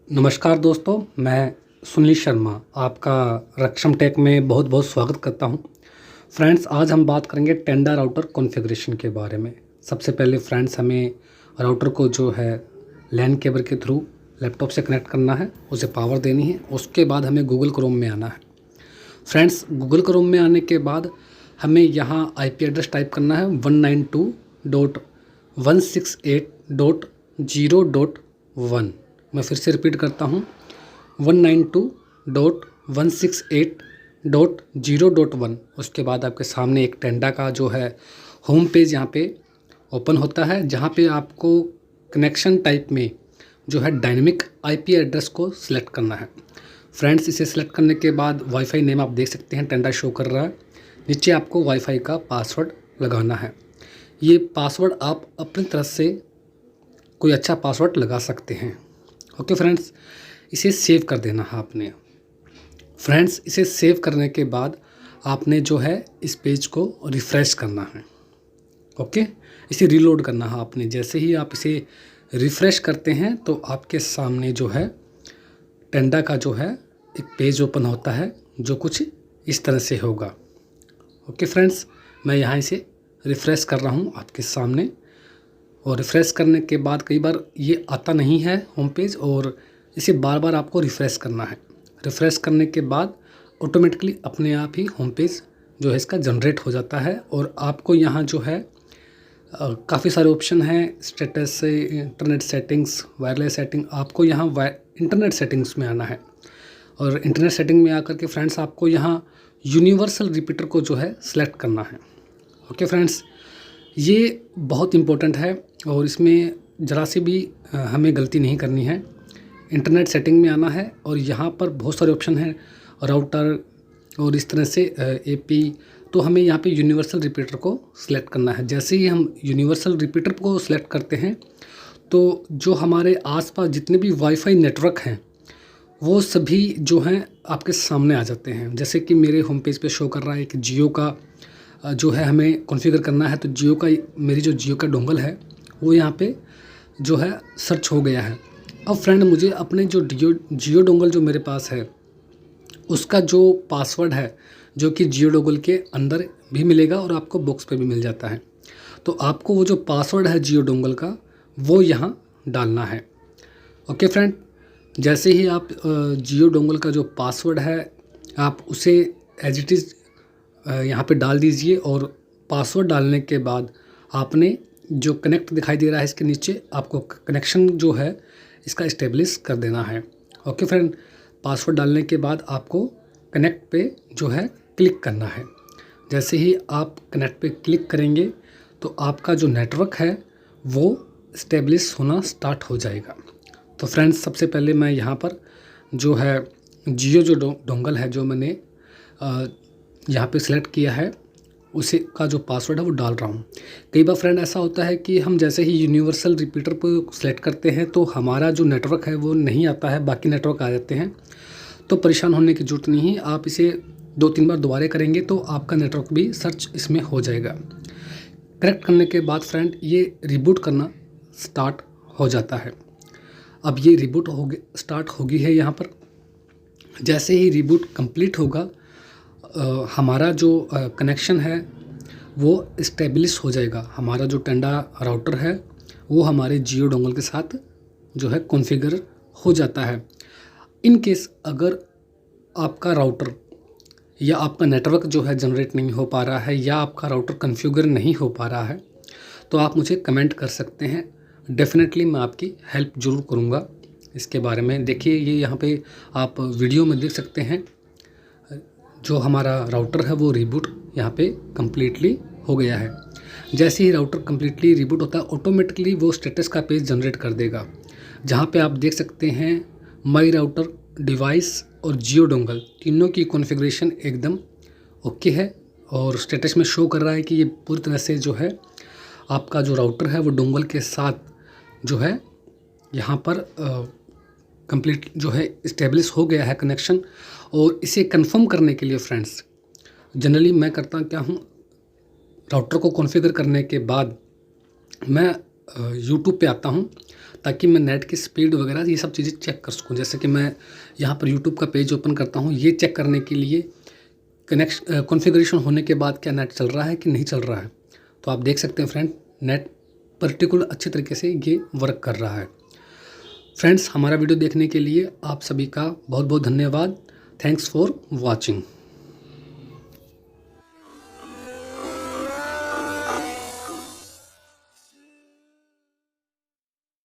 नमस्कार दोस्तों, मैं सुनील शर्मा आपका रक्षम टेक में बहुत बहुत स्वागत करता हूं। फ्रेंड्स, आज हम बात करेंगे टेंडा राउटर कॉन्फ़िगरेशन के बारे में। सबसे पहले फ्रेंड्स, हमें राउटर को जो है लैन केबल के थ्रू लैपटॉप से कनेक्ट करना है, उसे पावर देनी है। उसके बाद हमें गूगल क्रोम में आना है। फ्रेंड्स, गूगल क्रोम में आने के बाद हमें यहाँ आईपी एड्रेस टाइप करना है 192.168.0.1। मैं फिर से रिपीट करता हूँ, 192.168.0.1। उसके बाद आपके सामने एक टेंडा का जो है होम पेज यहाँ पे ओपन होता है, जहाँ पे आपको कनेक्शन टाइप में जो है डायनेमिक आईपी एड्रेस को सिलेक्ट करना है। फ्रेंड्स, इसे सिलेक्ट करने के बाद वाईफाई नेम आप देख सकते हैं टेंडा शो कर रहा है। नीचे आपको वाईफाई का पासवर्ड लगाना है। ये पासवर्ड आप अपनी तरफ से कोई अच्छा पासवर्ड लगा सकते हैं। ओके फ्रेंड्स, इसे सेव कर देना है आपने। फ्रेंड्स, इसे सेव करने के बाद आपने जो है इस पेज को रिफ़्रेश करना है। ओके, इसे रीलोड करना है आपने। जैसे ही आप इसे रिफ़्रेश करते हैं तो आपके सामने जो है टेंडा का जो है एक पेज ओपन होता है, जो कुछ इस तरह से होगा। ओके फ्रेंड्स, मैं यहाँ इसे रिफ़्रेश कर रहा हूँ आपके सामने। और रिफ़्रेश करने के बाद कई बार ये आता नहीं है होम पेज, और इसे बार बार आपको रिफ़्रेश करना है। रिफ़्रेश करने के बाद ऑटोमेटिकली अपने आप ही होम पेज जो है इसका जनरेट हो जाता है। और आपको यहाँ जो है काफ़ी सारे ऑप्शन हैं, स्टेटस से इंटरनेट सेटिंग्स, वायरलेस सेटिंग। आपको यहाँ इंटरनेट सेटिंग्स में आना है, और इंटरनेट सेटिंग में आकर के फ्रेंड्स आपको यहाँ यूनिवर्सल रिपीटर को जो है सिलेक्ट करना है। ओके फ्रेंड्स, ये बहुत इम्पोर्टेंट है और इसमें ज़रा सी भी हमें गलती नहीं करनी है। इंटरनेट सेटिंग में आना है और यहाँ पर बहुत सारे ऑप्शन हैं, राउटर और इस तरह से एपी। तो हमें यहाँ पे यूनिवर्सल रिपीटर को सिलेक्ट करना है। जैसे ही हम यूनिवर्सल रिपीटर को सिलेक्ट करते हैं तो जो हमारे आसपास जितने भी वाईफाई नेटवर्क हैं वो सभी जो हैं आपके सामने आ जाते हैं। जैसे कि मेरे होम पेज पे शो कर रहा है कि जियो का जो है हमें कॉन्फ़िगर करना है, तो जियो का मेरी जो जियो का डोंगल है वो यहाँ पे जो है सर्च हो गया है। अब फ्रेंड, मुझे अपने जो जियो डोंगल जो मेरे पास है उसका जो पासवर्ड है, जो कि जियो डोंगल के अंदर भी मिलेगा और आपको बॉक्स पे भी मिल जाता है। तो आपको वो जो पासवर्ड है जियो डोंगल का वो यहाँ डालना है। ओके फ्रेंड, जैसे ही आप जियो डोंगल का जो पासवर्ड है आप उसे एज इट इज़ यहाँ पे डाल दीजिए। और पासवर्ड डालने के बाद आपने जो कनेक्ट दिखाई दे रहा है इसके नीचे, आपको कनेक्शन जो है इसका इस्टेब्लिश कर देना है। ओके फ्रेंड, पासवर्ड डालने के बाद आपको कनेक्ट पे जो है क्लिक करना है। जैसे ही आप कनेक्ट पे क्लिक करेंगे तो आपका जो नेटवर्क है वो इस्टेब्लिश होना स्टार्ट हो जाएगा। तो फ्रेंड्स, सबसे पहले मैं यहाँ पर जो है जियो जो डोंगल है जो मैंने यहाँ पे सिलेक्ट किया है उसे का जो पासवर्ड है वो डाल रहा हूँ। कई बार फ्रेंड ऐसा होता है कि हम जैसे ही यूनिवर्सल रिपीटर को सिलेक्ट करते हैं तो हमारा जो नेटवर्क है वो नहीं आता है, बाकी नेटवर्क आ जाते हैं। तो परेशान होने की ज़रूरत नहीं है, आप इसे 2-3 बार दोबारा करेंगे तो आपका नेटवर्क भी सर्च इसमें हो जाएगा। करेक्ट करने के बाद फ्रेंड ये रिबूट करना स्टार्ट हो जाता है। अब ये रिबूट स्टार्ट होगी है यहाँ पर। जैसे ही रिबूट कंप्लीट होगा हमारा जो कनेक्शन है वो इस्टेब्लिश हो जाएगा। हमारा जो टेंडा राउटर है वो हमारे जियो डोंगल के साथ जो है कॉन्फ़िगर हो जाता है। इन केस अगर आपका राउटर या आपका नेटवर्क जो है जनरेट नहीं हो पा रहा है या आपका राउटर कॉन्फ़िगर नहीं हो पा रहा है तो आप मुझे कमेंट कर सकते हैं। डेफ़िनेटली मैं आपकी हेल्प ज़रूर करूँगा इसके बारे में। देखिए, ये यहाँ पे आप वीडियो में देख सकते हैं जो हमारा राउटर है वो रिबूट यहाँ पे कम्प्लीटली हो गया है। जैसे ही राउटर कम्प्लीटली रिबूट होता है ऑटोमेटिकली वो स्टेटस का पेज जनरेट कर देगा, जहाँ पे आप देख सकते हैं माई राउटर, डिवाइस और जियो डोंगल तीनों की कॉन्फ़िगरेशन एकदम ओके है। और स्टेटस में शो कर रहा है कि ये पूरी तरह से जो है आपका जो राउटर है वो डोंगल के साथ जो है यहाँ पर कंप्लीट जो है इस्टेब्लिश हो गया है कनेक्शन। और इसे कंफर्म करने के लिए फ्रेंड्स जनरली मैं करता क्या हूँ, राउटर को कॉन्फ़िगर करने के बाद मैं यूट्यूब पे आता हूँ ताकि मैं नेट की स्पीड वगैरह ये सब चीज़ें चेक कर सकूँ। जैसे कि मैं यहाँ पर यूट्यूब का पेज ओपन करता हूँ, ये चेक करने के लिए कॉन्फ़िगरेशन होने के बाद क्या नेट चल रहा है कि नहीं चल रहा है। तो आप देख सकते हैं फ्रेंड, नेट पर्टिकुलर अच्छे तरीके से ये वर्क कर रहा है। फ्रेंड्स, हमारा वीडियो देखने के लिए आप सभी का बहुत बहुत धन्यवाद। Thanks for watching.